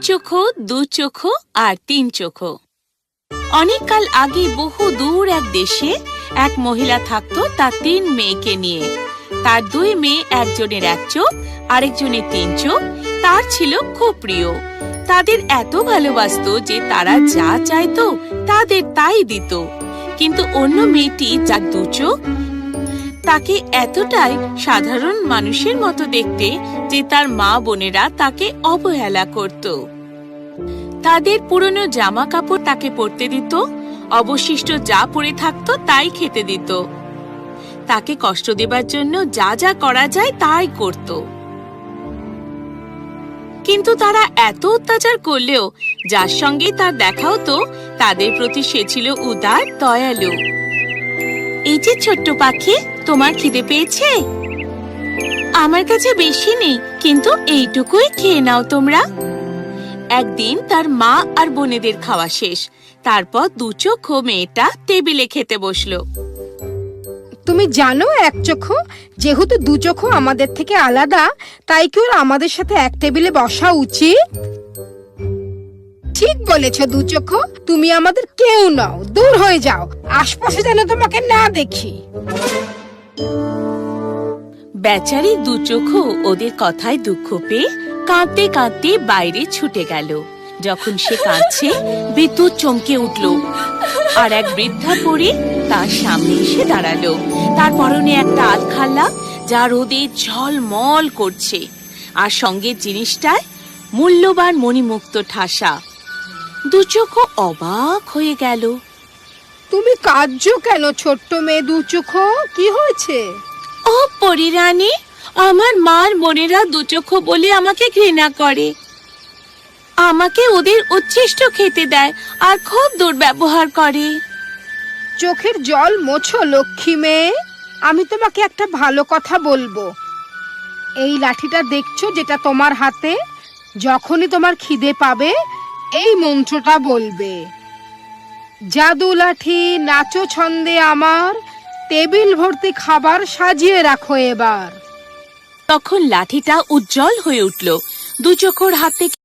চোখো, দু চোখো আর তিন চোখো। অনেককাল আগে বহু দূর এক দেশে এক মহিলা থাকতো তার ৩ মেয়েকে নিয়ে। তার ২ মেয়ে, একজনের ১ চোখ, আরেকজনের ৩ চোখ, তার ছিল খুব প্রিয়। তাদের এত ভালোবাসতো যে তারা যা চাইতো তাদের তাই দিত। কিন্তু অন্য মেয়েটি, যার ২ চোখ, তাকে এতটাই সাধারণ মানুষের মতো দেখতে যে তার মা বোনেরা তাকে অবহেলা করত। তাদের পুরনো জামা কাপড় তাকে পরতে দিত, অবশিষ্ট যা পড়ে থাকতো তাই খেতে দিত। তাকে কষ্ট দেবার জন্য যা যা করা যায় তাই করত। কিন্তু তারা এত অত্যাচার করলেও যার সঙ্গে তার দেখা হতো তাদের প্রতি সে ছিল উদার, দয়ালু। এই যে ছোট্ট পাখি, তোমার খিদে পেয়েছে? আমার কাছে বেশি নেই, কিন্তু এইটুকুই খেয়ে নাও তোমরা। একদিন তার মা আর বোনেদের খাওয়া শেষ। তারপর ২ চোখো মেয়েটা টেবিলে খেতে বসলো। তুমি জানো এক চোখো, যেহেতু ২ চোখো আমাদের থেকে আলাদা, তাই কি ওর আমাদের সাথে এক টেবিলে বসা উচিত? ঠিক বলেছ ২ চোখো, তুমি আমাদের কেউ নও, দূর হয়ে যাও, আশপাশে যেন তোমাকে না দেখি। বেচারি ২ চোখো ওদের কথায় দুঃখ পেয়ে কাঁদতে কাঁদতে বাইরে ছুটে গেল। যখন সে কাঁদছে, বিদ্যুৎ চমকে উঠল আর এক বৃদ্ধা পরী তার সামনে এসে দাঁড়ালো। তার পরনে একটা আলখাল্লা যা রোদে ঝলমল করছে, আর সঙ্গের জিনিসটায় মূল্যবান মণিমুক্ত ঠাসা। ২ চোখো অবাক হয়ে গেল। তুমি কাঁদছো কেন ছোট্ট মেয়ে ২ চোখো? কি হয়েছে? ও পরী রানী, আমার মার বোনেরা ২ চোখো বলে আমাকে ঘৃণা করে। আমাকে ওদের উচ্ছিষ্ট খেতে দেয় আর খুব দুর্ব্যবহার করে। চোখের জল মোছো লক্ষ্মী মেয়ে, আমি তোমাকে একটা ভালো কথা বলবো। এই লাঠিটা দেখছো যেটা তোমার হাতে, যখনই তোমার খিদে পাবে এই মন্ত্রটা বলবে, জাদু লাঠি নাচো ছন্দে আমার, টেবিল ভর্তি খাবার সাজিয়ে রাখো এবার। তখন লাঠিটা উজ্জ্বল হয়ে উঠল। ২ চোখোর হাত থেকে